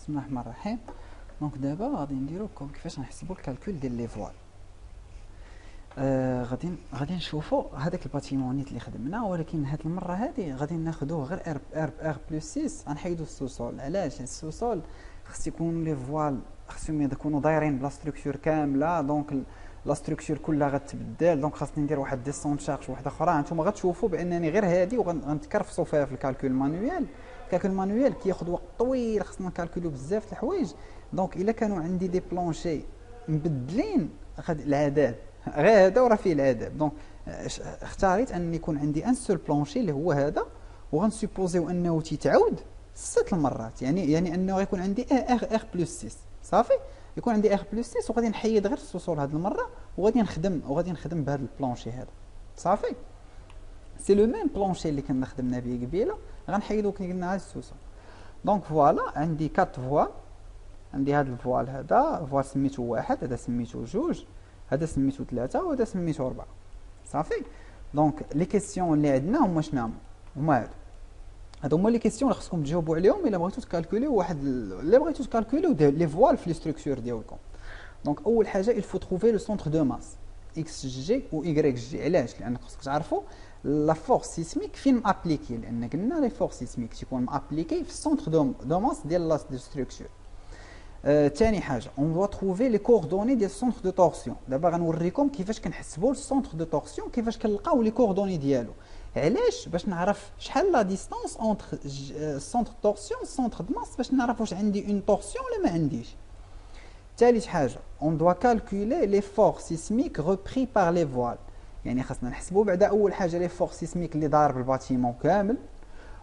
بسم الله الرحمن الرحيم. دونك دابا غادي نديرو كيفاش نحسبو الكالكول ديال لي فوال. غادي نشوفو هذاك الباتيمون نيت اللي خدمنا، ولكن هاد المره هادي غادي ناخدوه غير ار بلس 6. غنحيدو السوسول. علاش؟ السوسول خص يكون لي فوال خصهم يكونوا دايرين بلا ستركتور كامله، دونك لا ستركتور كلها غتبدل. دونك خاصني ندير واحد ديسونت شارج واحده اخرى. نتوما غتشوفوا بانني غير هادي وغنتكرفصوا فيها في الكالكول مانويال. الكالكول مانويال كياخذ وقت طويل، خصنا نكالكولو بزاف د الحوايج. دونك الا كانوا عندي دي بلونشي مبدلين غادي العذاب غير هذا وراه فيه العذاب. دونك اختاريت ان يكون عندي ان سول بلونشي اللي هو هذا، وغنسوبوزيو انه تيتعاود 6 المرات، يعني انه غيكون عندي ار بلس 6. صافي يكون عندي ار بلس 6 وغادي نحيد غير السوسول هذه المره، وغادي نخدم بهذا البلونشي هذا. صافي سي لو ميم بلونشي اللي كنا خدمنا به قبيله، غنحيدو كي قلنا هاد السوسول. دونك فوالا عندي 4 فوال. عندي هاد الفوال هذا فوال سميتو واحد، هذا سميتو جوج، هذا سميتو ثلاثة، وهذا سميتو ربعة. صافي دونك لي كيسيون اللي عندنا هما شنو هما؟ هادو هما لي كيسيون اللي خصكم تجاوبوا عليهم الا بغيتو تكالكوليو الا بغيتو تكالكوليو لي فوال في لي ستركتور ديالكم. دونك اول حاجه il faut trouver le centre de masse اكس جي و ايغريك جي. علاش؟ لان خصكم تعرفوا لا فورس سيسميك فين ابليكي، لان قلنا لي فورس سيسميك تيكون ابليكي في السونتر دو ماس ديال لا ستركتور. ثاني حاجه اون دوا تروفي لي كوردوني ديال السونتر دو تورسيون. دابا غنوريكم كيفاش كنحسبوا السونتر دو تورسيون، كيفاش كنلقاو لي كوردوني ديالو. علاش؟ باش نعرف شحال لا ديستانس اونتر السونتر تورسيون السونتر دو ماس، باش نعرف واش عندي اون تورسيون ولا ما عنديش. ثالث حاجه اون دوا كالكولي لي فورس سيسميك ريبري بار لي فوال، يعني خاصنا نحسبوا بعدا اول حاجه لي فورس سيسميك اللي ضارب الباتيمون كامل،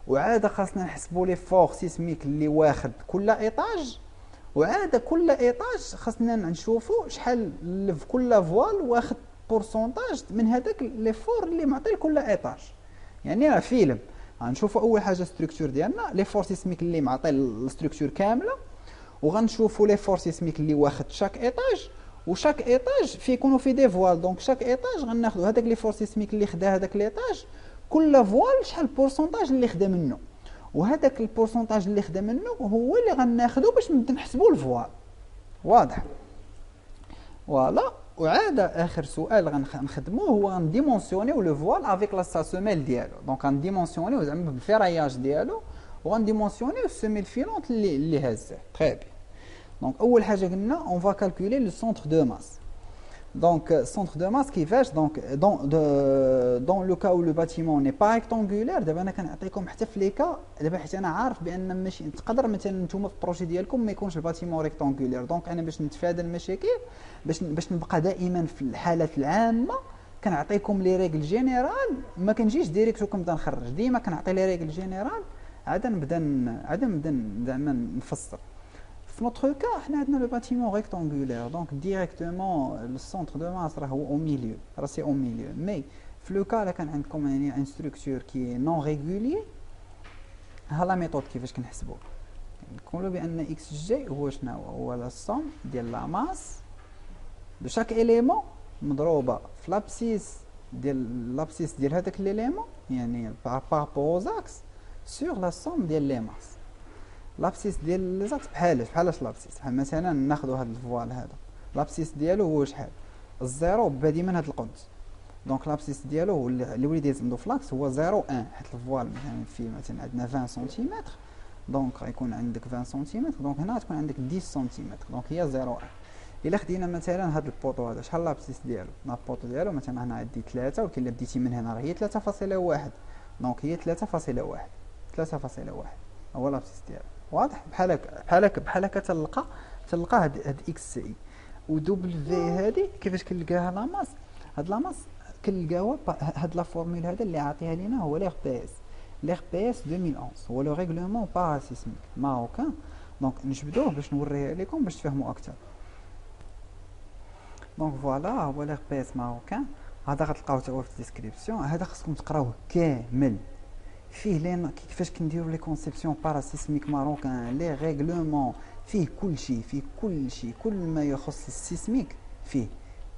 وعاد خاصنا نحسبوا لي فورس سيسميك اللي واخد كل ايطاج، وعاد كل ايطاج خاصنا نشوفوا شحال في كل فوال واخد بورسونتاج من هذاك لي فور اللي معطي لكل ايطاج. يعني راه فيلم غنشوفوا اول حاجه ستركتور ديالنا لي فورس سيسميك اللي معطي الستركتور كامله، وغنشوفوا لي فورس سيسميك اللي واخد شاك ايطاج، وشاك ايطاج فيه يكونوا فيه دي فوال. دونك شاك ايطاج غناخذوا هذاك لي فورس سيسميك اللي خدا هذاك ليطاج، كل فوال شحال البورسونتاج اللي خدا منه، وهذاك البورسونتاج اللي خدا منه هو اللي غناخذو باش نبدا نحسبوا الفوال. واضح؟ فوالا. وعاد اخر سؤال غنخدموه هو غنديمونسيونيو لو فوال افيك لا ساسوميل ديالو. دونك غنديمونسيونيو زعما بالفيراياج ديالو، وغنديمونسيونيو السيميل فيلونت اللي هازاه. تري بيان. دونك اول حاجه قلنا اون فا كالكولي لو سونتر دو ماس. دونك سونتر دو ماس كيفاش؟ دونك دون لو كا او لو باتيمون ني با ريكتانغولار. دابا انا كنعطيكم حتى في لي كا دابا، حيت انا عارف بان ماشي تقدر مثلا نتوما في البروجي ديالكم ما يكونش الباتيمون ريكتانغولار. دونك انا باش نتفادى المشاكل، باش نبقى دائما في الحالات العامه كنعطيكم لي ريغل جينيرال، ما كنجيش ديريكت وكنبدا نخرج. ديما كنعطي لي ريغل جينيرال، عاد نبدا زعما نفسر. في نوتر كا حنا عندنا لو باتيمون ريكتانغولار، دونك ديريكتومون لو سونتر دو ماس راه هو او ميليو، راه سي او ميليو. مي في لو كا لا كان عندكم يعني ان ستركتور كي نون ريغولي، ها لا ميثود كيفاش كنحسبوه. نقولوا بان اكس جي هو شنو هو لا سوم ديال لا ماس دو شاك اليمون مضروبه في لابسيس ديال هذاك ليليمون، يعني بارابور زاكس سور لا سوم ديال لي ماس. لابسيس ديال لي زاكس بحالاش لابسيس، بحال مثلا ناخذوا هذا الفوال هذا، لابسيس ديالو هو شحال؟ الزيرو بادي من هذا القدس. دونك لابسيس ديالو هو اللي وليد يزمدو فلاكس هو 0 1، حيت الفوال مثلا في مثلا عندنا 20 سنتيمتر، دونك غيكون عندك 20 سنتيمتر، دونك هنا تكون عندك 10 سنتيمتر، دونك هي 0 1. الا خدينا مثلا هذا البوطو هذا شحال لابسيس ديالو؟ البوطو ديالو مثلا هنا عندي 3، ولكن الا بديتي من هنا راه هي 3.1، دونك هي 3.1 هو لابسيس ديالو. واضح؟ بحال هكا تلقى هاد اكس اي ودبل في هادي كيفاش كنلقاها لا ماس. هاد لا ماس كنلقاوها هاد لا فورمول هذا اللي عاطيها لينا هو ليغ بي اس. ليغ بي اس 2011 هو لو ريغلومون باراسيسميك ماروكان. دونك نجبدوه باش نوريه لكم باش تفهموا اكثر. دونك فوالا هو ليغ بي اس ماروكان، هذا غتلقاوه حتى هو في الديسكريبسيون. هذا خصكم تقراوه كامل، فيه لين كيفاش كنديروا لي كونسيبسيون باراسيسميك ماروكان، لي ريغلومون، فيه كل شيء كل ما يخص السيسميك فيه.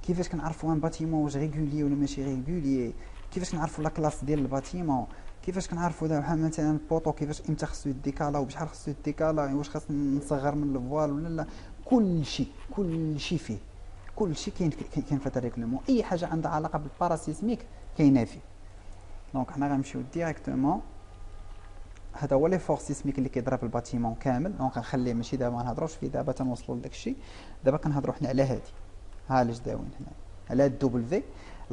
كيفاش كنعرفوا ان باتيمون واش ريغولي ولا ماشي ريغولي، كيفاش كنعرفوا لا كلاس ديال الباتيمون، كيفاش كنعرفوا دابا مثلا البوطو كيفاش امتى خصو يديكالا وبشحال خصو يديكالا، واش خاص نصغر من الفوال ولا لا. كل شيء فيه، كل شيء كاين في هذا الريكلومون. اي حاجه عندها علاقه بالباراسيسميك كاينه فيه. دونك حنا غنمشيو ديريكتومون. هذا هو لي فورس سيسميك اللي كيضرب الباتيمون كامل. دونك غنخليه، ماشي دابا ما نهضروش فيه دابا تنوصلوا لداك الشيء. دابا كنهضروا حنا على هادي، ها اللي داوين هنا على الدبل في.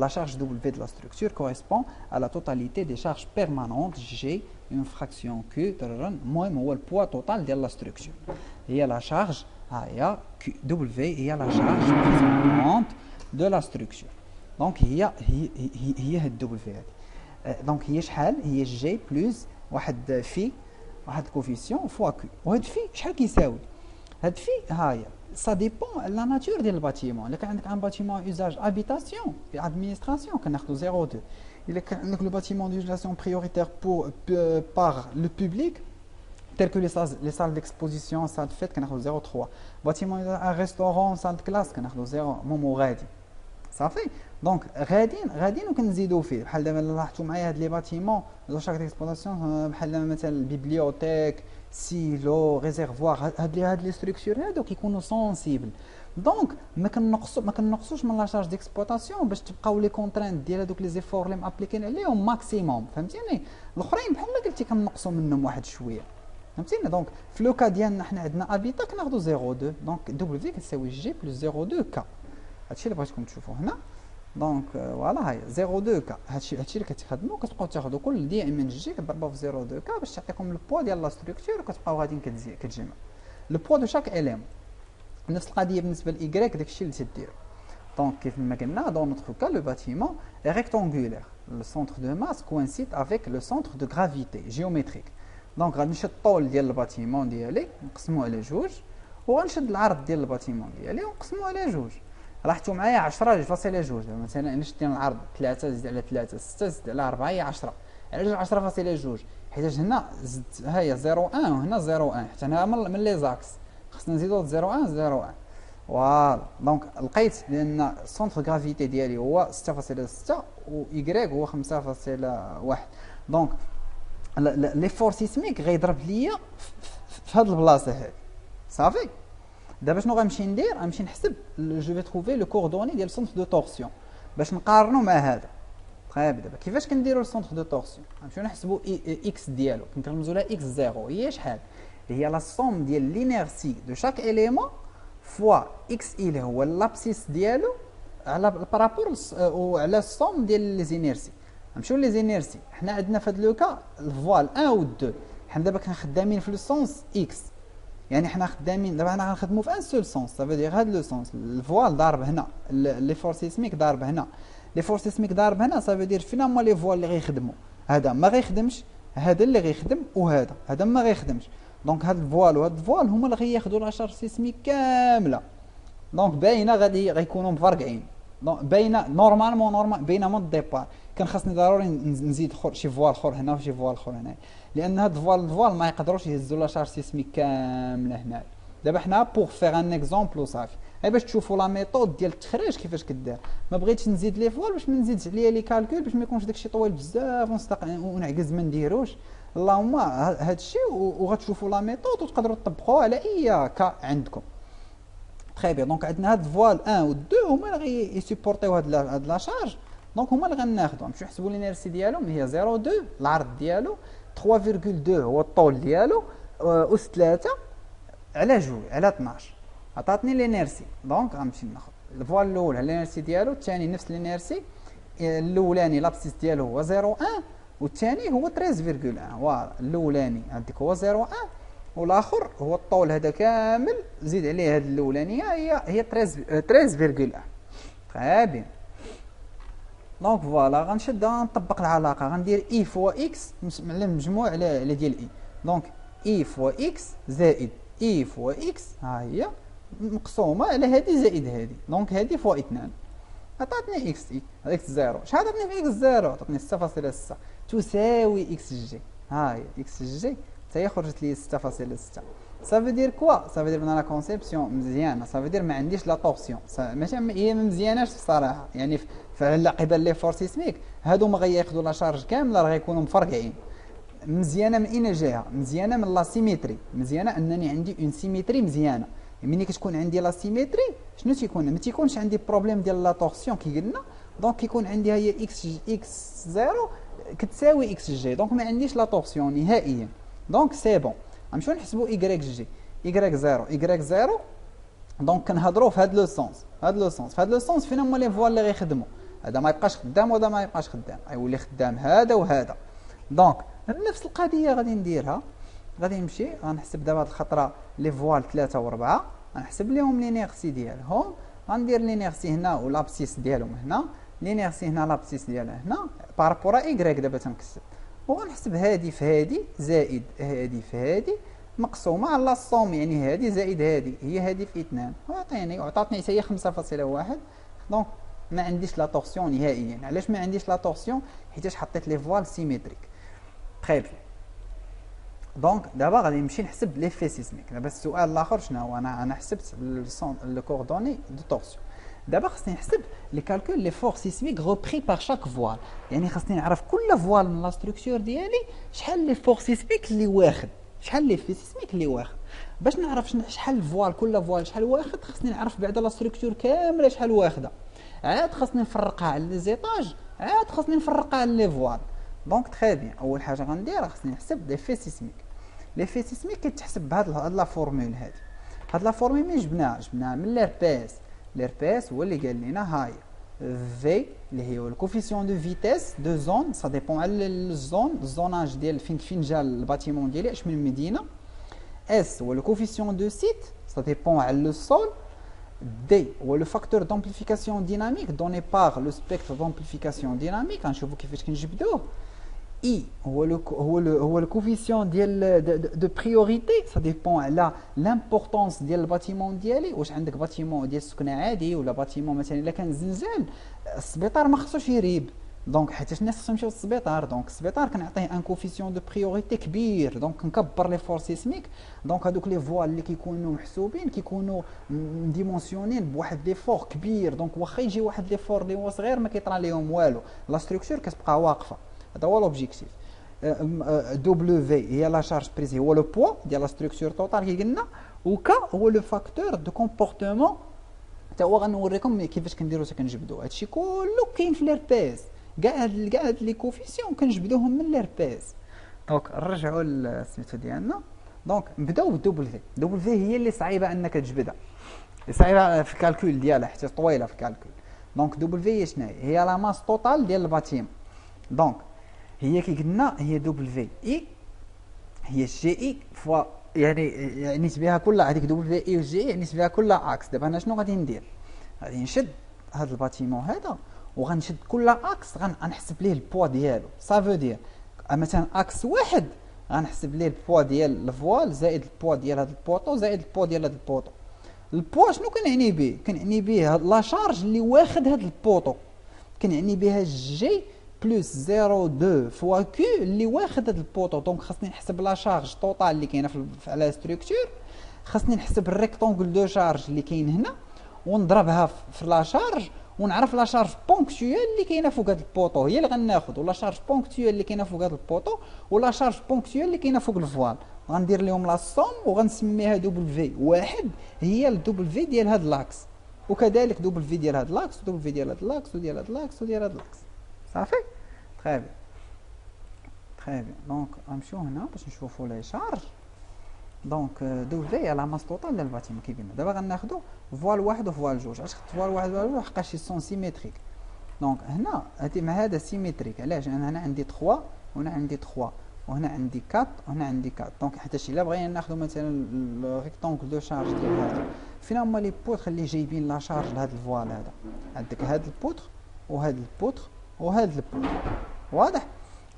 La charge W de la structure correspond à la totalité des charges permanentes G, une fraction Q, moins le poids total de la structure. Il y a la charge W, il y a la charge permanente de la structure. Donc il y a W. Donc il y a شحال؟ هي G plus واحد في واحد كوفيسيون فوا Q. وهاد في شحال كيساوي؟ هاد في ها هي ça dépend de la nature du bâtiment. Il y a un bâtiment à usage habitation et administration, on a 0,2. Il y a le bâtiment d'utilisation prioritaire par le public, tel que les salles d'exposition, salles de fête, on a 0,3. Bâtiment à restaurant, salle de classe, on a 0, مومو غادي. صافي. دونك غاديين وكنزيدوا فيه. بحال دابا لاحظتوا معايا هاد لي باتيمون دو شاك ديكسبلوطاسيون، بحال مثلا البيبليوتيك، سيلو، ريزيرفوار، هاد لي ستركتور هادو كيكونوا سونسيبل. دونك ما كنقصوش من لا شارج ديكسبلوطاسيون باش تبقاو لي كونترينت ديال هادوك لي زيفور اللي مابليكين عليهم ماكسيموم، فهمتيني؟ الاخرين بحال ما قلتي كنقصوا منهم واحد شويه، فهمتيني؟ دونك في لوكا ديالنا حنا عندنا ابيتا كناخذوا 0,2. دونك دبليو كتساوي جي بلس 0,2 كا. هادشي اللي بغيتكم تشوفوا هنا. دونك فوالا هاي 0,2 كا. هادشي اللي كتخدموا، كتبقاو تاخذوا كل دي ام ان جي كضربوها في 0,2 كا باش تعطيكم البوا ديال لا ستركتور، وكتبقاو غاديين كتجمعوا البوا دو شاك اليم. نفس القضيه بالنسبه لايكغيك، داكشي اللي تدير. دونك كيف ما قلنا دون نوتر كا لو باتيمون est rectangulaire. Le centre de masse coïncide avec le centre de gravité géométrique. دونك غنشد الطول ديال الباتيمون ديالي نقسموه على جوج، وغنشد العرض ديال الباتيمون ديالي ونقسموه على جوج. لاحظتوا معايا 10.2. مثلا الا شدينا العرض 3 زيد على 3 6 زيد على 4 هي 10. علاش 10.2؟ حيت هنا زدت ها هي 0.1 وهنا 0.1، حتى هنا من لي زاكس خصنا نزيدو 0.1 0.1. فوالا. دونك لقيت لان سونتر غرافيتي ديالي هو 6.6 و Y هو 5.1. دونك لي فور سيسميك غيضرب ليا في هاد البلاصه هادي. صافي. دابا شنو غنمشي ندير؟ غنمشي نحسب جو في تروفي لو كوردوني ديال السونتر دو تورسيون باش نقارنو مع هذا. طيب دابا كيفاش كنديرو السونتر دو تورسيون؟ غنمشيو نحسبو اكس ديالو، كنرمزو لها اكس زيرو. هي شحال؟ هي لا سوم ديال لينيرسي دو شاك اليمون فوا اكس اللي هو لابسيس ديالو على بارابور وعلى السوم ديال لي زينيرسي. نمشيو لي زينيرسي. حنا عندنا في هاد لوكا الفوال 1 و 2. حنا دابا كنخدامين في لو سونس اكس، يعني حنا خدامين دابا حنا غنخدموا في ان سول سونس. صافي دير هاد لو سونس، الفوال ضارب هنا، لي فور سيسميك ضارب هنا، لي فور سيسميك ضارب هنا. صافي دير فينا هما لي فوال اللي غيخدموا. هذا ما غيخدمش، هذا اللي غيخدم، وهذا ما غيخدمش. دونك هاد الفوال وهاد الفوال هما اللي غياخذوا لا شارج سيسميك كامله. دونك باينه غيكونوا مفرقعين. دونك باينه نورمال باينه من الديبار. كان خاصني ضروري نزيد شي فوال اخر هنا وشي فوال اخر هنا، لان هاد الفوال ما يقدروش يهزوا لا شارج سيسميك كامله هنا. دابا حنا بوغ فيغ ان اكزومبل وصافي، غير باش تشوفوا لا ميثود ديال التخريج كيفاش كدار. ما بغيتش نزيد لي فوال باش ما نزيدش عليا لي كالكول، باش ما يكونش داكشي طويل بزاف ونعجز ما نديروش. اللهم هادشي وغتشوفوا لا ميثود وتقدروا تطبقوها على اي كا عندكم. تري بيان. دونك عندنا هاد الفوال 1 و 2 هما اللي غيسيبورتيو هاد لا شارج. دونك هما اللي غناخذو. نمشيو نحسبوا الانيرسي ديالهم، هي 0.2 العرض ديالو، 3.2 هو الطول ديالو، اس 3 على 2 على 12 عطاتني الانيرسي. دونك غنمشي ناخذ الفوال الاول الانيرسي ديالو، الثاني نفس الانيرسي. الاولاني لابسيس ديالو هو 0.1 والثاني هو 13.1. فوالا الاولاني عندك هو 0.1 والاخر هو الطول هذا كامل زيد عليه هاد الاولانيه هي 13.1. تري بيان. دونك فوالا غنشد نطبق العلاقه، غندير اي فوا اكس على المجموع على ديال اي. دونك اي فوا اكس زائد اي فوا اكس ها هي مقسومه على هذه زائد هذه. دونك هذه فوا 2 عطاتني اكس اي اكس زيرو. شحال عطاتني في اكس زيرو؟ عطاتني 6.6 تساوي اكس جي. ها هي اكس جي حتى هي خرجت لي 6.6. سافو دير كوا سافو دير لا كونسيبسيون مزيانه، سافو دير ما عنديش لا طورسيون، ماشي هي ما مزياناش الصراحه، يعني على قبل لي فور سيسميك هادو ما غياخذوا لا شارج كامله، راه غيكونوا مفرقعين. مزيانه من اين جهه؟ مزيانه من لا سيميتري، مزيانه انني عندي اون سيميتري مزيانه. ملي كتكون عندي لا سيميتري شنو تيكون؟ ما تيكونش عندي بروبليم ديال لا تورسيون كي قلنا، دونك كيكون عندي هي اكس زيرو كتساوي اكس جي، دونك ما عنديش لا تورسيون نهائيا. دونك سي بون غنمشيو نحسبوا ايكغيك جي، ايكغيك زيرو دونك كنهضروا في هاد لو سونس، في هاد لو سونس فين هما لي فوا اللي غيخدموا؟ هذا ما يبقاش خدام وهذا ما يبقاش خدام، غيولي خدام هذا وهذا. دونك نفس القضيه غادي نديرها، غادي نمشي غنحسب دابا هاد الخطره لي فوال 3 و4 غنحسب ليهم لينيرسي ديالهم، غندير لينيرسي هنا ولابسيس ديالهم هنا، لينيرسي هنا لابسيس ديالها هنا بارابور ايكغيك دابا تنكسب، وغنحسب هادي في هادي زائد هادي في هادي مقسومه على الصوم، يعني هادي زائد هادي هي هادي في 2 وعطاتني حتى هي 5.1. دونك ما عنديش لا تورسيون نهائيا. علاش ما عنديش لا تورسيون؟ حيتاش حطيت لي فوال سيميتريك. تري بيان. دونك دابا غادي نمشي نحسب ليفي سيسميك. دابا السؤال الاخر شنو هو؟ انا حسبت لو كوردوني دو تورسيون. دابا خصني نحسب لي كالكول لي فور سيسميك غوبري بار شاك فوال، يعني خصني نعرف كل فوال من لا ستركتور ديالي شحال لي فور سيسميك اللي واخد، شحال لي في سيسميك اللي واخد. باش نعرف شحال فوال كل فوال شحال واخد، خصني نعرف بعدا لا ستركتور كامله شحال واخده، عاد خصني نفرقها على لي زيطاج، عاد خصني نفرقها على لي فوال. دونك تري بيان، اول حاجه غندير خصني نحسب لي في سيسميك. لي في سيسميك كيتحسب بهاد لا فورمول هادي. هاد لا فورمول مين جبناها من ليربيس. ليربيس هو اللي قال لنا هاي في اللي هو الكوفيسيون دو فيتيس دو زون، سا ديبون على الزوناج ديال فين جا الباتيمون ديالي اش من مدينه. اس هو الكوفيسيون دو سيت، سا ديبون على لو سول. دي هو لو فاكتور دامبليفيكاسيون ديناميك دوني باغ لو سبيكتر دامبليفيكاسيون ديناميك، غنشوفوا كيفاش كنجبدوه. I هو le coefficient de priorité, ça dépend على l'importance ديال الباتيمون ديالي. واش عندك باتيمون ديال السكنه عادي ولا باتيمون مثلا الا كان زنزال السبيطار ما خصوش يريب، دونك حيت الناس خصهم يمشيو للسبيطار، دونك السبيطار كنعطيه ان كوفيسيون دو بريوريتي كبير، دونك كنكبر لي فور سيسميك. دونك هذوك لي فوال اللي كيكونوا محسوبين كيكونوا ديمونسيونين بواحد لي فور كبير، دونك واخا يجي واحد لي فور اللي هو صغير ما كيطرا ليهم والو، لا ستركتور كتبقى واقفه. هذا هو لوبجيكتيف. دبليو في هي لا شارج بريز، هو لو بوا ديال لا ستركتور توتال كي قلنا، وكا هو لو فاكتور دو كومبورتمون. حتى هو غنوريكم كيفاش كنديرو حتى كنجبدو هادشي كله كاين في ليربيس، كاع هاد لي كوفيسيون كنجبدوهم من ليربيس. دونك نرجعوا للسميتو ديالنا. دونك نبداو بالدبل في. دبل في هي اللي صعيبه انك تجبدها، اللي صعيبه في الكالكول ديالها حيت طويله في الكالكول. دونك دبل في هي شنو هي لا ماس توتال ديال الباتيم. دونك هي كي قلنا هي دبل في اي هي جي اي فوا، يعني بها كل هذيك دبل في اي وجي يعني بها كل اكس. دابا انا شنو غادي ندير؟ غادي نشد هذا الباتيمون هذا وغنشد كل اكس غنحسب ليه البوا ديالو. صافو دير مثلا اكس واحد غنحسب ليه البوا ديال الفوال زائد البوا ديال هذا البوطو زائد البوا ديال هذا البوطو. البوا شنو كنعني به؟ كنعني به لا شارج اللي واخد هذا البوطو، كنعني بها جي بلس 0.2 فوا كيو اللي واخد هاد البوطو. دونك خاصني نحسب لا شارج توتال اللي كاينه على ستركتور، خاصني نحسب الريكتونغل دو شارج اللي كاين هنا ونضربها في لا شارج ونعرف لا شارج بونكتويال اللي كاينه فوق هاد البوطو هي اللي غناخذ، ولا شارج بونكتويال اللي كاينه فوق هاد البوطو ولا شارج بونكتويال اللي كاينه فوق الفوال. غندير لهم لا سوم وغنسميها دبل في واحد هي الدبل في ديال هاد لاكس، وكذلك دبل في ديال هاد لاكس ودبل في ديال هاد لاكس وديال هاد لاكس وديال هاد لاكس. صافي تري بيان تري بيان. دونك غنمشيو هنا باش نشوفو لي شارج. دونك دبل في على ماس توتال ديال الباتيمون كي قلنا. دابا غناخدو فوال واحد وفوال جوج. علاش خدت فوال واحد وفوال جوج؟ حقاش سون سيميتريك. دونك هنا هادي مع هذا سيميتريك. علاش؟ انا هنا عندي 3 وهنا عندي 3 وهنا عندي 4 وهنا عندي 4. دونك حيتاش الا بغينا ناخدو مثلا الريكتونغل دو شارج ديال هذا، فين هما لي بوتر اللي جايبين لا شارج لهاد الفوال هذا؟ عندك هاد البوتر وهاد البوتر وهاد البوتر، واضح؟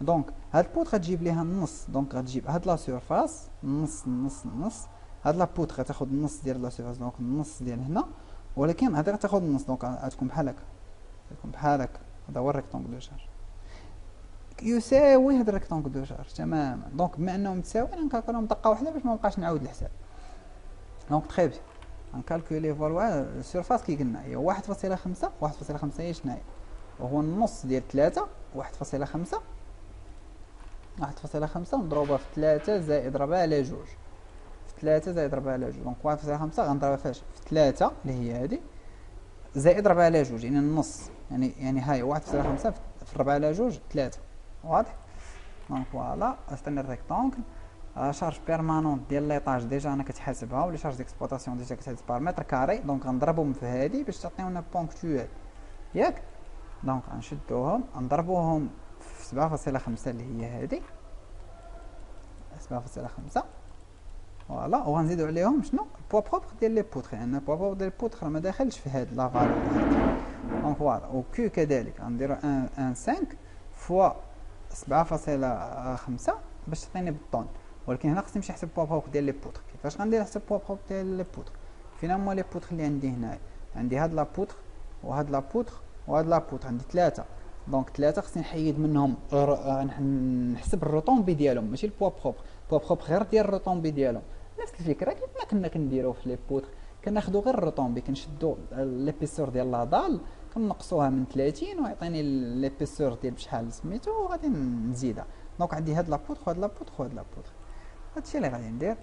دونك هاد البوتر غتجيب ليها النص، دونك غتجيب هاد لا سيرفاس نص نص نص، هاد لا بوتر غتاخد النص ديال لا سيرفاس، دونك النص ديال هنا، ولكن هادي غتاخد النص، دونك غتكون بحال هكا، غتكون بحال هكا. هذا هو الريكتونغل دو شارج يساوي هاد الريكتونغل دو شارج تماما. دونك بما انهم متساويين نكالكولهم دقه واحده باش ما نبقاش نعاود الحساب. دونك تخي بيان غنكالكولي فالوا السيرفاس كي قلنا هي 1.5. 1.5 هي شناهي؟ وهو النص ديال 3. 1.5 1.5 نضربها في 3 زائد 4 على 2. في 3 زائد 4 على 2 دونك 1.5 غنضربها فاش في 3 اللي هي هذه زائد 4 على 2 يعني النص يعني هاي 1.5 في 4 على 2 3. واضح؟ دونك فوالا استنى الريكتونغل شارج بيرمانونت ديال ليطاج ديجا انا كتحاسبها ولا شارج ديكسبلوطاسيون ديجا كتحسب بار متر كاري دونك غنضربهم في هذه باش تعطيونا بونكتوال ياك. دونك غنشدوهم نضربوهم في 7.5 اللي هي هذه 7.5 فوالا وغنزيدو عليهم شنو البوا بروبر ديال لي بوتر لان البوا بروبر ديال البوتر ما داخلش في هاد لا فالور هادي. دونك فوالا و كيو كذلك غنديرو 1.5 فوا 7.5 باش تعطيني بالطون. ولكن هنا خصني نمشي نحسب البوا بروبر ديال لي بوتر. كيفاش غندير نحسب البوا بروبر ديال لي بوتر؟ فين هما لي بوتر اللي عندي هنايا؟ عندي هاد لا بوتر وهاد لا بوتر وهاد لا بوتر عندي 3 دونك 3 خصني نحيد منهم نحسب الروطومبي ديالهم ماشي البوا بروبر. البوا بروبر غير ديال الروطومبي ديالهم. نفس الفكره كيف ما كنا كنديرو في لي بوتر كناخدو غير الروطومبي كنشدو ليبيسور ديال لاضال كنقصوها من 30 ويعطيني ليبيسور ديال بشحال سميتو وغادي نزيدها. دونك عندي هاد لا بوتر وهاد لا بوتر وهاد لا بوتر. هادشي اللي غادي ندير.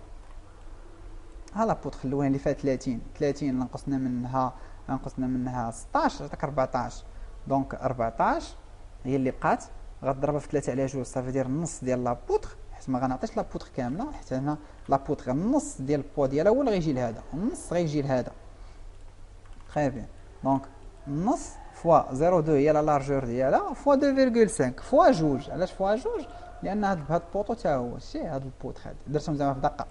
ها لا بوتر الاولاني اللي فيها 30 اللي نقصنا منها 16 عطاك 14 دونك 14 هي اللي بقات غتضربها في 3 على 2 صافي دير النص ديال لا بوتر حيت ما غنعطيش لا بوتر كامله حيت هنا لا بوتر النص ديال البوا ديالها هو اللي غيجي لهذا والنص غيجي لهذا. تري بيان دونك النص فوا 0.2 هي لا لارجور ديالها فوا 2.5 فوا 2. علاش فوا 2؟ لان هاد البوطو تا هو الشيء هاد البوتر هاد درتهم زعما في دقه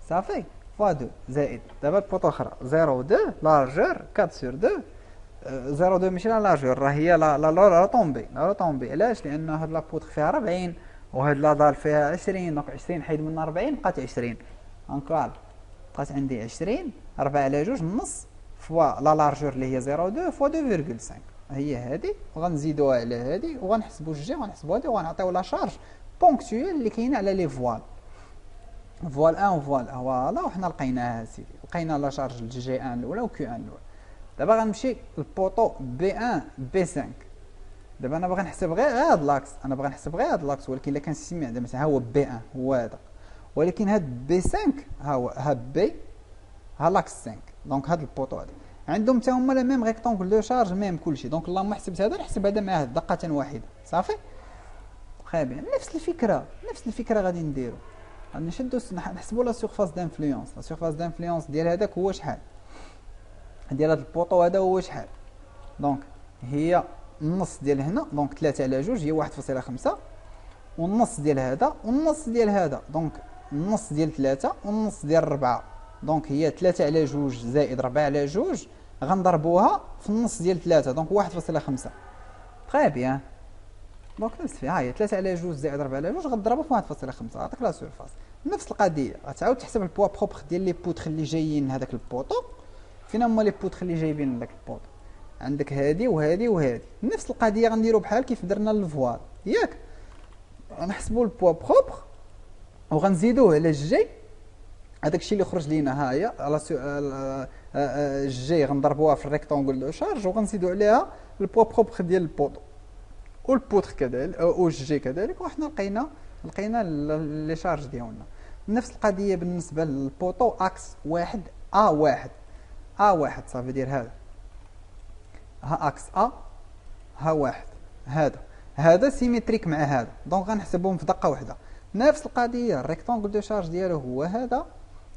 صافي فوا 2 زائد دابا البوطو اخرى 0.2 لارجور 4/2 0.2 ماشي لا لارجور راه هي لا طومبي. علاش؟ لان هاد لا بوتر فيها 40 وهاد لا دار فيها 20 دونك 20 حيد من 40 بقات 20 انكال بقات عندي 20 4 على 2 النص فوا لا لارجور اللي هي 0.2 فوا 2.5 هي هادي وغنزيدوها على هادي وغنحسبوا الجي وغنحسبوا هادي وغنعطيو لا شارج بونكتويل اللي كاينه على لي فوال 1 وفوال فوالا وحنا لقيناها سيدي. لقينا لا شارج جي 1 الاولى و كيو 1 الاولى. دابا غنمشي للبوطو بي 1 بي 5. دابا انا باغي نحسب غير هاد لاكس ولكن الا كان سيمي عندنا مثلا ها هو بي 1 هو هذا ولكن هاد بي 5 ها هو ها بي ها لاكس 5 دونك هاد البوطو هذا عندهم حتى هما لا ميم ريكتونغل دو شارج ميم كلشي دونك اللهم حسبت هذا نحسب هذا مع هذا دقه واحده صافي. خايب نفس الفكره غادي نديرو غادي نشدو نحسبوا لا سيرفاس دانفلونس ديال هذاك هو شحال ديال هذا البوطو هذا هو شحال. دونك هي النص ديال هنا دونك 3 على 2 هي 1.5 والنص ديال هذا والنص ديال هذا دونك النص ديال 3 والنص ديال 4 دونك هي 3 على 2 زائد 4 على 2 غنضربوها في النص ديال 3 دونك 1.5. تري بيان دونك نفس فيها هي 3 على 2 زائد 4 على 2 غضربها في 1.5 عطاك لا سيرفاس. نفس القضيه غتعاود تحسب البوا بروبر ديال لي بوتر اللي جايين هذاك البوطو. فين هما لي بوتر اللي جايبين لذاك البوطو؟ عندك هادي وهادي وهادي. نفس القضيه غنديرو بحال كيف درنا للفوال ياك غنحسبوا البوا بروبر وغنزيدوه على الجي هذاك الشيء اللي خرج لينا ها هي الجي غنضربوها في الريكتونغل دو شارج وغنزيدو عليها البوا بروبر ديال البوطو والبوتر كذلك والجي كذلك وحنا لقينا لي شارج ديالنا. نفس القضيه بالنسبه للبوطو اكس واحد A1 صافي دير هذا ها اكس ها واحد هذا سيميتريك مع هذا دونك غنحسبهم في دقه واحده. نفس القضيه الريكتونغل دو شارج ديالو هو هذا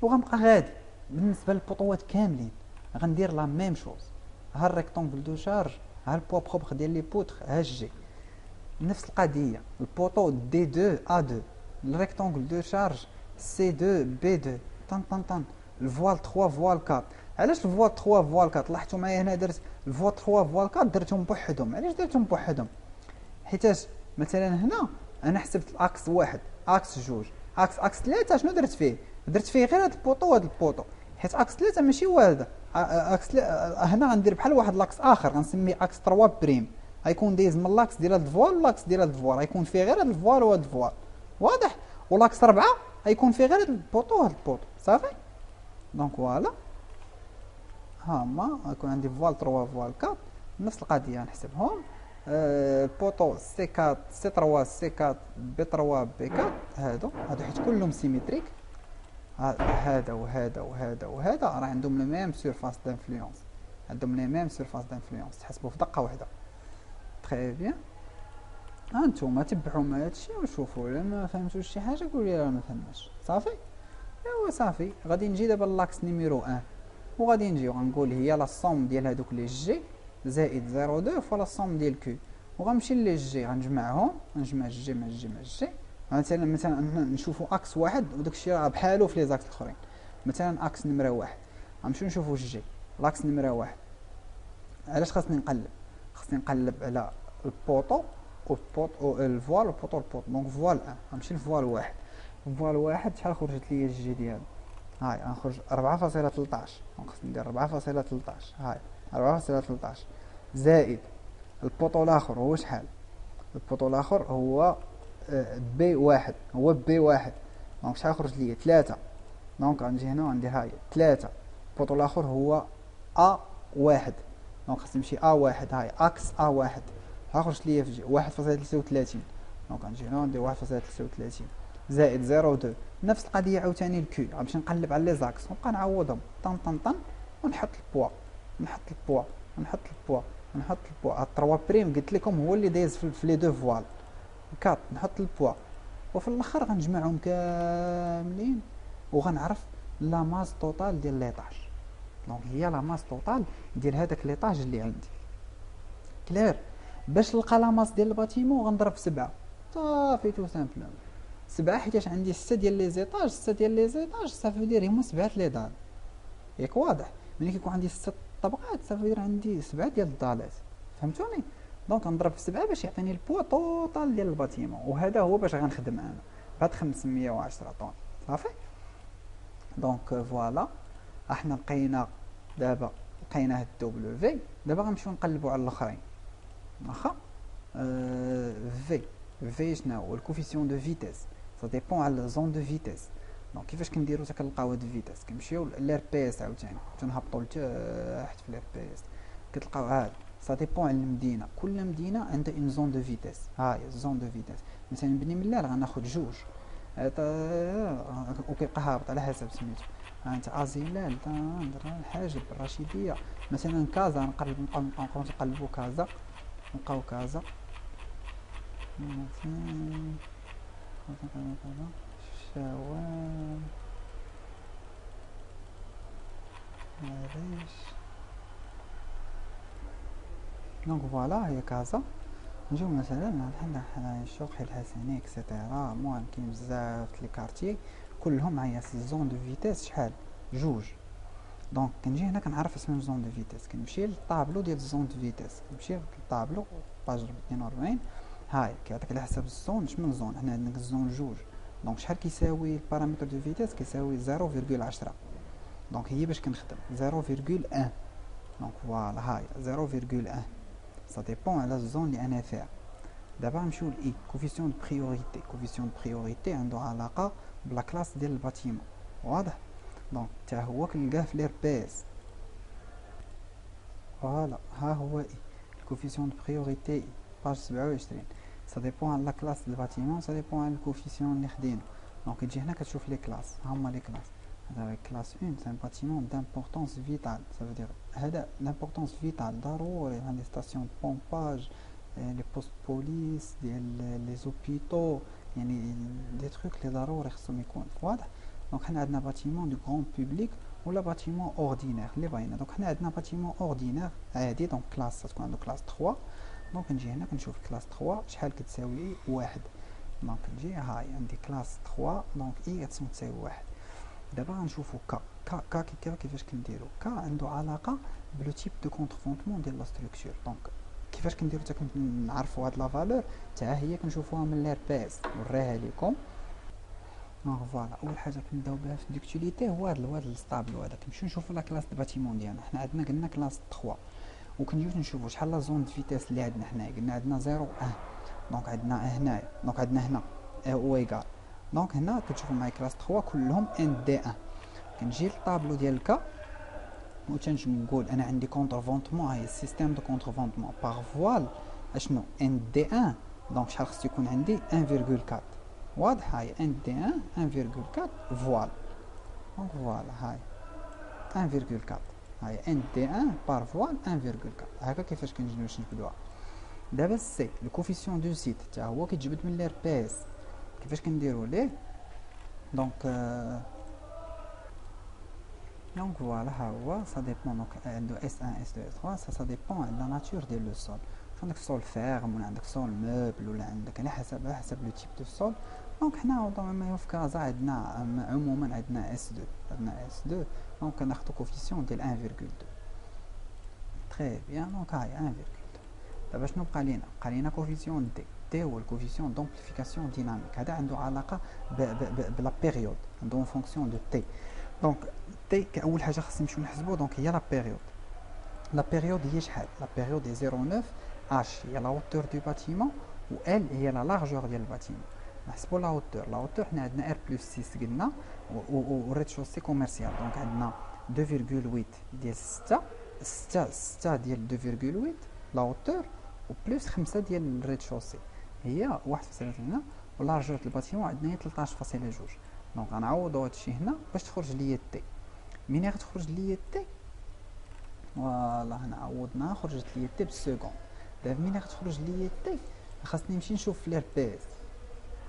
وغنبقى غادي بالنسبه للبوطوات كاملين غندير لا ميم شوز. ها الريكتونغل دو شارج ها البوا بروبر ديال لي بوتر ها الجي. نفس القضيه البوطو دي 2 A2 الريكتونغل دو شارج سي 2 بي 2 طن الفوال 3 فوال 4. علاش الفوال 3 فوال 4 لاحظتوا معايا هنا درت الفوال 3 فوال 4 درتهم بوحدهم. علاش درتهم بوحدهم؟ حيتاش مثلا هنا انا حسبت الاكس واحد اكس جوج اكس 3 شنو درت فيه غير هذا البوطو وهذا البوطو حيت اكس 3 ماشي هو هذا اكس هنا غندير بحال واحد لاكس اخر غنسميه اكس 3 بريم غيكون دايز من لاكس ديال هذا الفوال ولاكس ديال هذا الفوال غيكون فيه غير هذا الفوال وهذا الفوال واضح. ولاكس 4 غيكون فيه غير هذا البوطو وهذا البوطو صافي. دونك فوالا ها هما يكون عندي فوال 3 فوال 4 نفس القضيه نحسبهم. البوطو سي 4 سي 3 سي 4 بي 3 بي 4 هادو حيت كلهم سيميتريك. هذا وهذا وهذا وهذا راه عندهم لو ميم سيرفاس دانفلونس، عندهم لي ميم سيرفاس دانفلونس تحسبوا في دقه واحده. تري بيان. هانتوما تبعوا مع هادشي وشوفوا الا ما فهمتوش شي حاجه قولوا لي راه ما فهمناش صافي. ايوا صافي غادي نجي دابا لاكس نيميرو 1 وغادي نجي وغنقول هي لا صوم ديال هادوك لي جي زائد 0.2 فوا لا صوم ديال كيو، وغنمشي لي جي غنجمعهم، نجمع جي مع جي مع جي. مثلا نشوفوا اكس واحد وداك الشيء راه بحالو في لي زاكس الاخرين. مثلا اكس نمره واحد غنمشيو نشوفوا جي لاكس نمره واحد. علاش خاصني نقلب؟ خاصني نقلب على البوطو والبوط الفوال والبوطو والبوط. دونك فوال 1 غنمشي لفوال واحد. فوال واحد شحال خرجت لي الجي ديالو؟ هاي غنخرج 4.13. دونك خصني ندير 4.13 هاي 4.13 زائد البوطو الاخر هو شحال؟ البوطو الاخر هو بي واحد، هو بي واحد. دونك شحال خرج لي 3. دونك غنجي هنا وندير هاي 3. البوطو الاخر هو ا واحد. دونك خصني نمشي ا واحد هاي اكس ا واحد ها خرجت لي في 1.33. دونك غنجي هنا وندير 1.33 زائد 0.2. نفس القضيه عاوتاني الكيو غنمشي نقلب على لي زاكس ونبقى نعوضهم طن طن طن ونحط البوا نحط البوا نحط البوا نحط البوا. 3 بريم قلت لكم هو اللي دايز في لي دو فوال 4. نحط البوا وفي الاخر غنجمعهم كاملين وغنعرف لا ماس توتال ديال ليطاج. دونك هي لا ماس توتال ديال هذاك ليطاج اللي عندي. كلير؟ باش نلقى لا ماس ديال الباتيمون غنضرب في 7 صافي تو سامبلومون 7 حيتاش عندي 6 ديال لي زيطاج. 6 ديال لي زيطاج صافي دير هما 7 لي دار. ياك واضح؟ ملي كيكون عندي 6 طبقات صافي دير عندي 7 ديال الدالات. فهمتوني؟ دونك نضرب في 7 باش يعطيني البوا توتال ديال الباتيمون، وهذا هو باش غنخدم انا بهاد 510 طن صافي. دونك فوالا احنا لقينا دابا لقينا هاد دبليو. دابا غنمشيو نقلبوا على الاخرين واخا. في شنو هو الكوفيسيون دو فيتيس؟ سا ديبون على زون دو فيتيس. دونك كيفاش كنديرو حتى كنلقاو هاد فيتيس؟ كنمشيو للار بي اس عاوتاني تنهبطوا لتحت في الار بي اس كتلقاو عاد سا ديبون على المدينه. كل مدينه عندها اون زون دو فيتيس. هاي زون دو فيتيس. مثلا بني ملال غناخد جوج وكيبقى هابط على حسب سميتو. انت ازيلال الحاجب الرشيديه. مثلا كازا نقلبو نقلبو كازا نلقاو كازا شوال عريش. دونك فوالا هي كازا. نجيو مثلا عندنا الشوقي الحسني اكسيتيرا. المهم كاين بزاف لي كارتي كلهم معايا الزون دو فيتيس شحال؟ جوج. دونك كنجي هنا كنعرف اسم الزون دو فيتيس كنمشي للطابلو ديال الزون دو فيتيس. كنمشي للطابلو باج 42 هاي كيعطيك على حسب الزون شمن زون. هنا عندنا الزون جوج. دونك شحال كيساوي البارامتر دو فيتيس؟ كيساوي 0.10. دونك هي باش كنخدم 0.1. دونك فوالا هاي 0.1 سا ديبون على الزون اللي انا فيها. دابا نمشيو ل كوفيسيون دو بريوريتي. كوفيسيون دو بريوريتي عنده علاقه بلا كلاس ديال الباتيمون واضح. دونك حتى هو كنلقاه في لير بي اس. فوالا ها هو الكوفيسيون دو بريوريتي باج 27. سا ديبون على لا كلاس ديال الباتيمون سا ديبون على الكوفيسيون اللي خدينا. دونك تجي هنا كتشوف لي كلاس ها هما لي كلاس. هذا كلاس 1 سي ان باتيمون دامبورطونس فيتال. سا فو دير هذا دامبورطونس فيتال ضروري. عندي ستاسيون دو بومباج لي بوست بوليس ديال لي زوبيتو يعني دي تروك لي ضروري خصهم يكون واضح. دونك حنا عندنا باتيمون دو غران بوبليك ولا باتيمون اوردينير اللي باينه. دونك حنا عندنا باتيمون اوردينير عادي. دونك كلاس تكون عنده كلاس 3. دونك نجي هنا كنشوف كلاس 3 شحال كتساوي 1. دونك نجي هاي عندي كلاس 3 دونك اي تساوي 1. دابا غنشوفو كا كيفاش كنديرو. كا عنده علاقه بلو تيب دو كونترفونتمون ديال لا ستركتور. دونك كيفاش كنديرو حتى كنعرفوا هاد لا فالور تاع هي كنشوفوها من لير بي اس نوريها لكم. دونك فوالا اول حاجه كنبداو بها في الديكتيليتي هو هاد الستابلو هذا. كنمشيو نشوفوا لا كلاس دو باتيمون ديالنا. حنا عندنا قلنا كلاس 3 وكنجيو نشوفوا شحال لا زون دو فيتيس اللي عندنا حنايا. قلنا عندنا 0 1. دونك عندنا هنايا دونك عندنا هنا او ايكال. دونك هنا كتشوفوا معايا كلاس 3 كلهم ان دي 1. كنجي للطابلو ديال الكا و تنجم نقول انا عندي كونترفونطمون، هاي السيستيم دو كونترفونطمون باغ فوال اشنو ان دي 1. دونك شحال خصو يكون عندي 1.4. واضح؟ هاي ان دي 1 1.4 فوال. دونك فوالا هاي 1.4. هاي ان دي 1 بار فوال 1.4. هكا كيفاش كنجيو باش نجبدوها. دابا سي لو كوفيسيون دو سيت حتى هو كيتجبد من لير بي اس. كيفاش كنديرو ليه؟ دونك دونك فوالا ها هو سا ديبون. دونك عندو اس 1 اس 2 اس 3 سا ديبون على لا ناتور ديال لو سول. عندك سول فيرم ولا عندك سول موبل ولا عندك على حسب لو تيب دو سول. دونك حنا نورمالمون في كازا عندنا عموما عندنا اس 2. عندنا اس 2 دونك كناخدو كوفيسيون ديال 1.2. تري بيان. دونك هاي 1.2. دابا شنو بقى لينا؟ بقى لينا كوفيسيون دي. دي هو الكوفيسيون دومبليفيكاسيون ديناميك. هذا عنده علاقه بلا بيريود، عنده فونكسيون دو تي. دونك تي كاول حاجه خصنا نمشيو نحسبو. دونك هي لا بيريود. لا بيريود هي شحال؟ لا بيريود هي 0.9. اش هي لا هوتور دو باتيمون و ال هي لا لارجور ديال الباتيمون. نحسبو لا هوتور. لا هوتور حنا عندنا ار بلس 6 قلنا و ريد شوسي كوميرسيال. دونك عندنا 2.8 ديال 6 ديال 2.8 لا هوتور و بلس 5 ديال الريد شوسي هي 1.8. و لارجور ديال الباتيمون عندنا هي 13.2. دونك غنعوضو هادشي هنا باش تخرج ليا تي. منين غتخرج ليا تي؟ فوالا هنا عوضنا خرجت ليا تي بالسكوند. دابا منين غتخرج ليا تي خاصني نمشي نشوف في لير بيس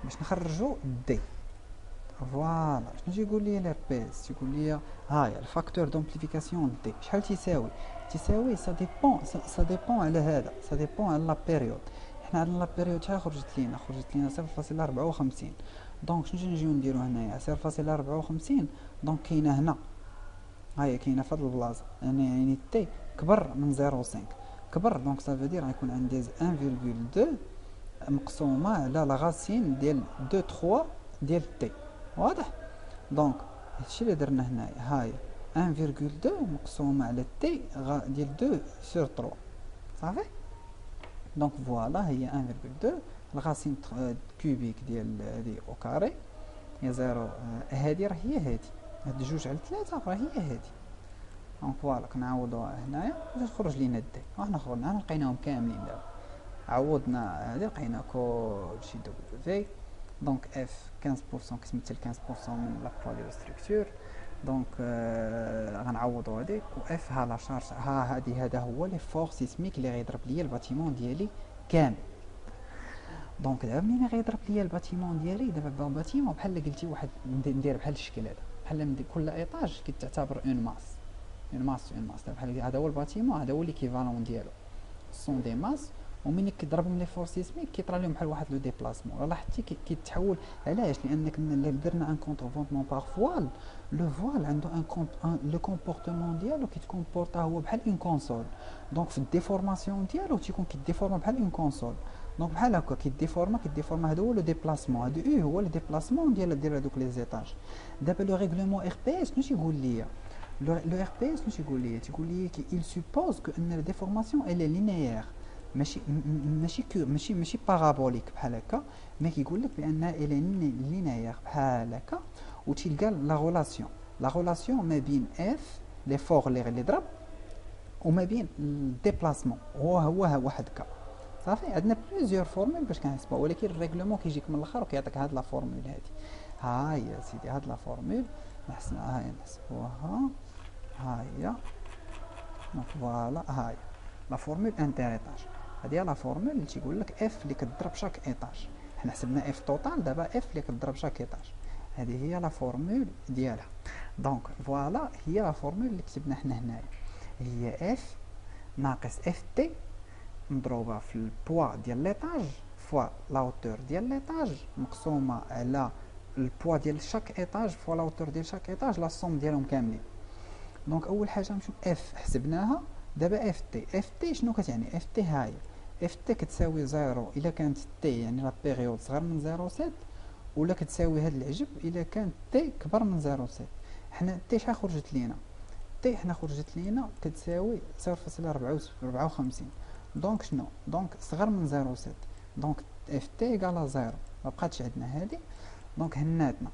باش نخرجو دي. فوالا شنو تيقول لي لير بيس؟ تيقول لي هاي الفاكتور دومبليفيكاسيون دي شحال تيساوي سا ديبون على هذا، سا ديبون على لا بيريود. حنا عندنا لا بيريود شحال خرجت لينا 0.54. دونك شنو نجيو نديرو هنايا 0.54. دونك كاينه هنا، هاي كاينه في هاد البلاصه يعني تي كبر من 0.5 كبر. دونك سافو دير غيكون عندي 1.2 مقسومه على لا غاسين ديال 2.3 ديال تي. واضح؟ دونك هادشي اللي درنا هنايا. هاي 1.2 مقسومه على تي ديال 2 sur 3. صافي. دونك فوالا هي 1.2 الغاسين كوبيك ديال هادي او كاري هي 0. هادي راه هي هادي، هاد 2/3 راه هي هادي. دونك فوالا كنعوضوها هنايا باش تخرج لينا دي. وحنا خرجنا لقيناهم كاملين. دابا عوضنا هادي لقينا كلشي دبليو في. دونك اف 15% كتمثل 15% من لا بوا ديال ستركتور. دونك غنعوضو هاديك و اف ها لا شارج. هادي هذا هو لي فور سيسميك اللي غيضرب ليا الباتيمون ديالي كامل. دونك دابا منين غيضرب ليا الباتيمون ديالي، دابا الباتيمون بحال قلتي واحد ندير بحال الشكل هذا، بحال كل ايطاج كتعتبر اون ماس. دابا بحال هذا هو الباتيمون، هذا هو ليكيفالون ديالو سون دي ماس. ومنين كيضربهم لي فور سيسميك كيطرا لهم بحال واحد لو ديبلاسمون. لاحظتي كيتحول. علاش؟ لانك درنا ان كونترفونطمون باغ فوال. لو فوال عنده لو كومبورتمون ديالو كيتكومبورطا هو بحال اون كونسول. دونك في الديفورماسيون ديالو تيكون كيديفورما بحال اون كونسول. دونك بحال هكا كيديفورما هذا هو لو ديبلاسمون. هذا هو لو ديبلاسمون ديال هذوك لي زيتاج. دابا لو ريغلومون ار بي اس شنو تيقول ليا؟ لو ار بي اس شنو تيقول ليا كي il suppose que ان لا ديفورماسيون elle est linéaire. ماشي بارابوليك بحال هكا، مي كيقول لك بانها الى لينيير بحال هكا. وتلقى لا غولاسيون ما بين اف لي فور اللي ضرب وما بين الديبلاسمون هو واحد هكا. صافي. عندنا بليزيور فورمول باش كنحسبوها، ولكن الريغلومون كيجيك من الاخر وكيعطيك هاد لا فورمول هادي. هاي يا سيدي هاد لا فورمول هاي نحسبوها. هاهي دونك فوالا هاي لا فورمول انتر ايطاج. هادي هي لا فورمول اللي تيقول لك اف اللي كتضرب شاك ايطاج. حنا حسبنا اف توتال، دابا اف اللي كتضرب شاك ايطاج. هذه هي لا فورمول ديالها. دونك فوالا هي لا فورمول اللي كتبنا حنا هنايا. هي اف ناقص اف تي مضروبه في البوا ديال ليطاج فوا لا هوتور ديال ليطاج مقسومه على البوا ديال شاك ايطاج فوا لا هوتور ديال شاك ايطاج لا صوم ديالهم كاملين. دونك اول حاجه نمشيو اف حسبناها. دابا اف تي شنو كتعني؟ اف تي هاي اف تي كتساوي 0 الا كانت تي يعني لا بيريود صغر من 0.7، ولا كتساوي هاد العجب الا كانت تي كبر من 0.7. حنا تي شحال خرجت لينا؟ تي حنا خرجت لينا كتساوي 0.54. دونك شنو؟ دونك صغر من 0.7. دونك اف تي ايكالا 0. ما بقاتش عندنا هادي. دونك هناتنا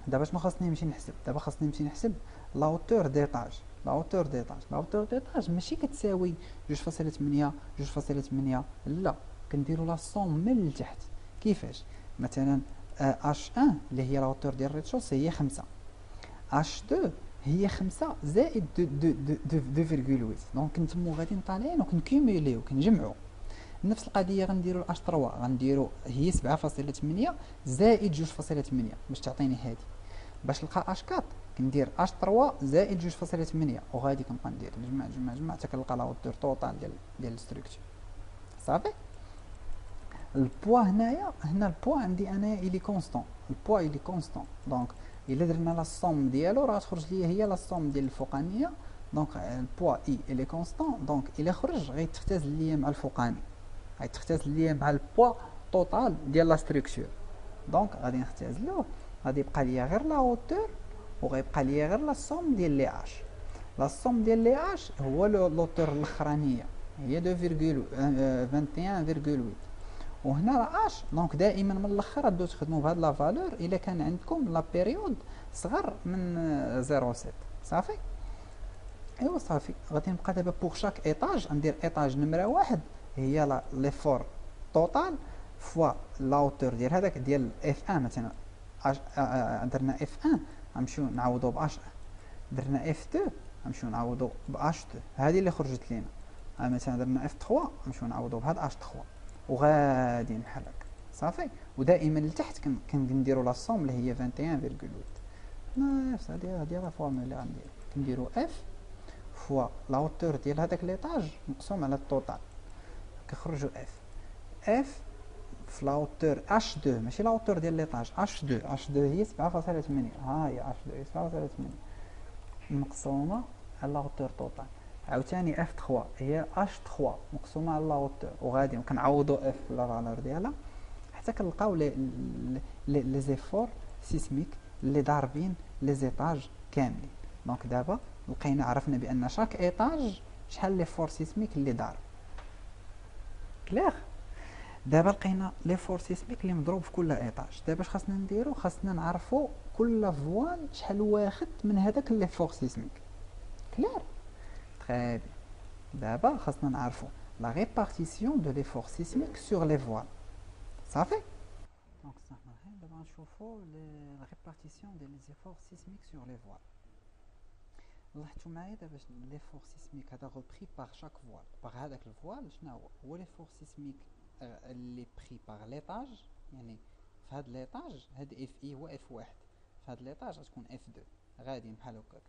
دابا شنو خاصني نمشي نحسب؟ دابا خاصني نمشي نحسب لا هوتور ديتاج. لا هوتور ديتاج ماشي كتساوي 2.8 2.8، لا، كنديرو لا صوم من التحت. كيفاش؟ مثلا اش 1 اللي هي لا هوتور ديال الريتشوسي هي 5، اش 2 هي 5 زائد 2.8، دونك نتمو غادي طالعين وكنكيميليو كنجمعو. نفس القضيه غنديرو اش 3، غنديرو هي 7.8 زائد 2.8 باش تعطيني هادي. باش نلقى اش 4 كندير اش 3 زائد 2.8، وغادي كنبقى ندير نجمع حتى كنلقى لا هوتور توتال ديال الستركتور. صافي. البوا هنا البوا عندي انايا الي كونستون، البوا الي كونستون، دونك الا درنا لا صوم ديالو راه تخرج ليا هي لا صوم ديال الفوقانيه. دونك البوا اي الي كونستون، دونك الا خرج غيتختزل ليا مع الفوقاني، غيتختزل ليا مع البوا توتال ديال لا ستركتور. دونك غادي نختزلوه، غادي يبقى ليا غير لا هوتور، وغيبقى ليا غير لا صوم ديال لي اش. لا صوم ديال لي اش هو لوتور الاخرانيه هي 2.21.8، وهنا لا اش. دونك دائما من الاخر غادو تخدموا بهاد لا فالور الا كان عندكم لا بيريود صغر من 0.7. صافي. ايوا صافي. غادي نبقى دابا بوغ شاك ايطاج ندير ايطاج نمره واحد هي لا ليفور توتال فوا لا هوتور ديال هذاك ديال اف 1. مثلا درنا اف 1 غنمشيو نعوضو ب اش 1، درنا اف 2 غنمشيو نعوضو ب اش 2، هذه اللي خرجت لينا. مثلا درنا اف 3 غنمشيو نعوضو بهاد اش 3، وغاديين بحال هكا. صافي. ودائما لتحت كنديروا لا صوم اللي هي 21.8. نفس هذه لا فورمول اللي غندير، كنديروا اف فوا لا هوتور ديال هذاك ليطاج مقسوم على التوتال، كيخرجوا اف في لا هوتور اش 2، ماشي لا هوتور ديال ليطاج، اش 2 هي 7.8. ها هي اش 2 هي 7.8 مقسومه على لا هوتور توتال. عاوتاني اف 3 هي اش 3 مقسومه على لا هوتور، وغادي كنعوضوا اف لا فالور ديالها حتى كنلقاو لي زيفور سيسميك اللي ضاربين لي زيطاج كاملين. دونك دابا لقينا عرفنا بان شاك ايطاج شحال لي فور سيسميك اللي ضارب. كلير. دابا لقينا لي فور سيسميك اللي مضروب في كل ايطاج. دابا اش خاصنا نديرو؟ خاصنا نعرفوا كل فوال شحال واخد من هذاك لي فور سيسميك. كلير. تري بيان. دابا خاصنا نعرفوا لا ريبارتيسيون دو لي فور سيسميك سور لي فوال. صافي. دونك صافي. دابا نشوفوا لا ريبارتيسيون ديال لي زيفور سيسميك سور لي فوال. لاحظتوا معايا دابا لي فور سيسميك هذا غوبري باغ شاك فوال. باغ هذاك الفوال شنو هو لي فور سيسميك اللي بري باغ ليطاج، يعني في هاد ليطاج هاد اف اي هو اف واحد، في هاد ليطاج غتكون اف 2 غاديين بحال هكاك.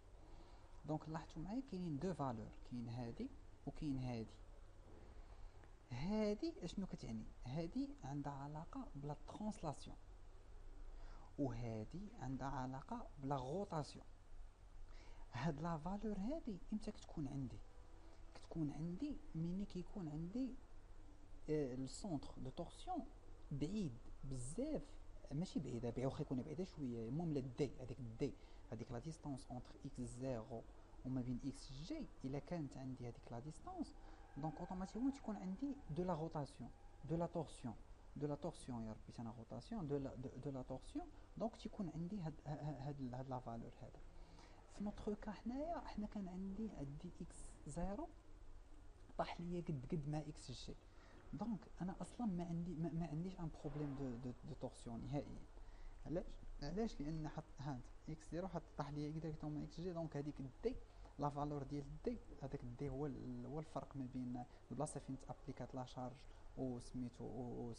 دونك لاحظتوا معايا كاينين دو فالور، كاين هادي وكاين هادي. هادي اشنو كتعني؟ هادي عندها علاقه بلا ترانسلاسيون، وهادي عندها علاقه بلا غوطاسيون. هاد لا فالور هادي امتى كتكون عندي؟ كتكون عندي ملي كيكون عندي السونتر دو تورسيون بعيد بزاف، ماشي بعيده بعيد، واخا يكون بعيده شويه، المهم الدي هذيك لا ديستانس اونتر اكس زيرو وما بين اكس جي، الا كانت عندي هذيك لا ديستانس دونك اوتوماتيكمون تكون عندي دو لا روتاسيون دو لا تورسيون يا ربي انا روتاسيون دو لا تورسيون. دونك تيكون عندي هاد لا فالور هذا. في نوتر كا حنا كان عندي اكس زيرو طاح ليا قد مع اكس جي، دونك انا اصلا ما عنديش ان بروبليم دو تورسيون نهائيا. علاش لان حط هاد اكس زيرو حط طاح ليا ديريكتوم مع اكس جي، دونك هذيك دي لا فالور ديال دي، هذاك دي هو الفرق ما بين البلاصه فين تابليكات لا شارج وسميتو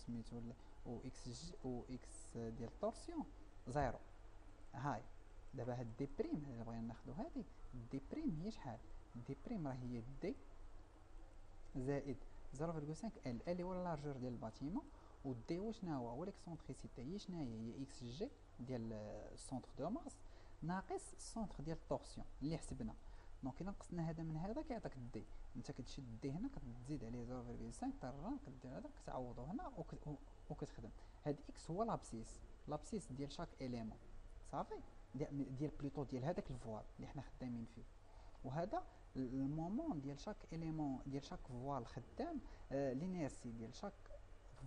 اكس جي و اكس ديال التورسيون زيرو. هاي دابا هاد دي بريم الا بغينا ناخدو هادي دي بريم هي شحال؟ دي بريم راه هي دي زائد 0.5 ال اللي هو لارجور ديال الباتيمون، و دي هو شنو هو ليكسونتريسيتي هي شنو هي اكس جي ديال السونتر دو ماس ناقص السونتر ديال التورسيون اللي حسبنا. دونك الا نقصنا هذا من هذا كيعطيك دي، انت كتشد دي هنا كتزيد عليه 0.5 طرا كدير هذا كتعوضو هنا وكتخدم. هاد اكس هو لابسيس ديال شاك اليمون. صافي. ديال بليطو ديال هذاك الفوال اللي حنا خدامين فيه، وهذا المومون ديال شاك اليمون ديال شاك فوال خدام، لينيرسي ديال شاك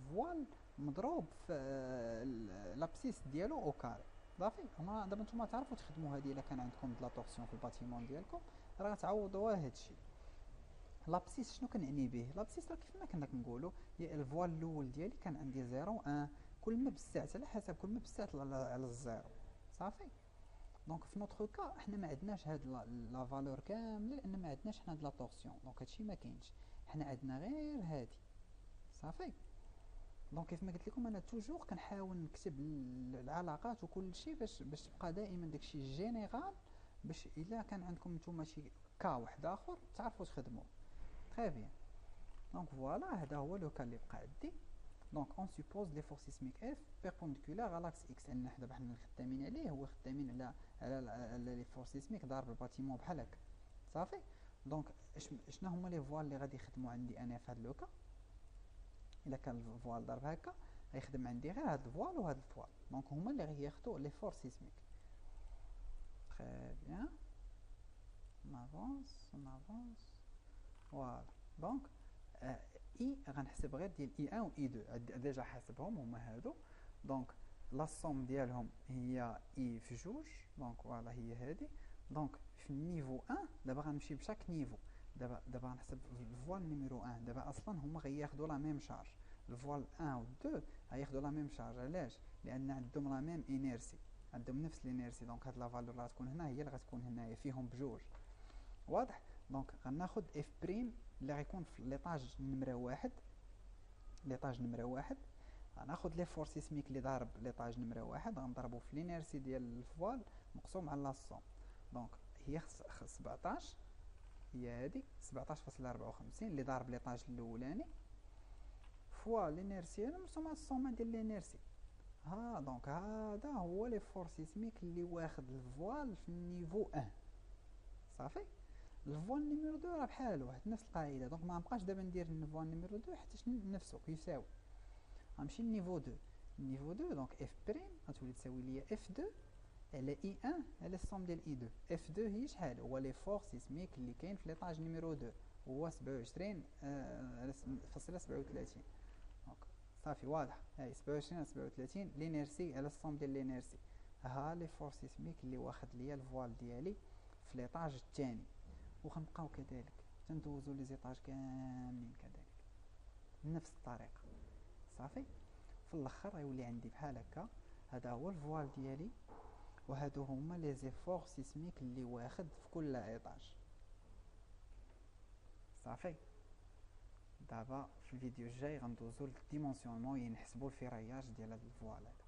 فوال مضروب في لابسيس ديالو او كاري. صافي. هما دابا نتوما تعرفوا تخدموا هذه الا كان عندكم د لا طورسيون في الباتيمون ديالكم، راه تعوضوها هادشي. لابسيس شنو كنعني به؟ لابسيس راه كيف ما كنا كنقولوا، هي الفوال الاول ديالي كان عندي 0 1، كل ما بزعت على حسب كل ما بزعت على الزيرو. صافي. دونك في نوتخ كا حنا ما عندناش هاد لا فالور كامله، لان ما عندناش حنا د لا طورسيون، دونك هادشي ما كاينش، حنا عندنا غير هادي. صافي. دونك كيف ما قلت لكم انا توجور كنحاول نكتب العلاقات وكل شيء باش تبقى دائما داكشي جينيرال، باش الا كان عندكم نتوما شي كا واحد اخر تعرفوا تخدموا. تري بيان. دونك فوالا هذا هو لو كان اللي بقى عندي. دونك اون سوبوز لي فور سيسميك اف بيربونديكولار على لاكس اكس، لان حنا دابا حنا خدامين عليه، هو خدامين على لي فور سيسميك ضارب الباتيمون بحال هكا. صافي. دونك شنو هما لي فوال اللي غادي يخدموا عندي انا في هذا لوكا؟ الا كان الفوال ضرب هكا غيخدم عندي غير هاد الفوال وهاد الفوال، دونك هما اللي غياخدوا لي فور سيسميك. تري بيان. نافونس. فوالا. دونك اي غنحسب غير ديال اي 1 و اي 2 ديجا حاسبهم هما هادو. دونك لا سوم ديالهم هي اي في جوج، دونك فوالا هي هادي. دونك في النيفو 1 دابا غنمشي بشاك نيفو. دابا غنحسب الفوال نيميرو 1، دابا اصلا هما غياخدوا لا ميم شارج. الفوال 1 و 2 غياخدوا لا ميم شارج، علاش؟ لان عندهم لا ميم انيرسي، عندهم نفس الانيرسي. دونك هاد لا فالور اللي غتكون هنا هي اللي غتكون هنايا، فيهم بجوج. واضح. دونك غناخد اف بريم اللي غيكون في ليطاج نمرة واحد. ليطاج نمرة واحد غناخد لي فور سيسميك اللي ضارب ليطاج نمرة واحد، غنضربو في لينيرسي ديال الفوال مقسوم على لاصوم. دونك هي 17، هي هادي 17.54 اللي ضارب ليطاج الاولاني فوا لينيرسي مقسوم على الصوم ديال لينيرسي. ها دونك هذا هو لي فور سيسميك اللي واخد الفوال في النيفو 1. صافي. الفوال نيميرو 2 راه بحال واحد نفس القاعده، دونك ما نبقاش دابا ندير الفوال نيميرو 2 حيت نفسه كيساوي. غنمشي للنيفو 2. النيفو 2 دونك اف بريم غتولي تساوي ليا اف 2 على اي 1 على السوم ديال اي 2. اف 2 هي شحال؟ هو لي فور سيسميك اللي كاين في ليطاج نيميرو 2، هو 27 فاصلة 37. دونك صافي واضح. هاي 27 على 37 لينيرسي على السوم ديال لينيرسي. ها لي فور سيسميك اللي واخد ليا الفوال ديالي في ليطاج الثاني. وغنبقاو كذلك تندوزو لي زيطاج كاملين كذلك بنفس الطريقه. صافي. في الاخر غيولي عندي بحال هكا، هذا هو الفوال ديالي، وهادو هما لي زيفور سيسميك اللي واخد في كل ايطاج. صافي. دابا في الفيديو الجاي غندوزو للديمونسيونمون، يعني نحسبو الفراياج ديال هاد الفوال هذا.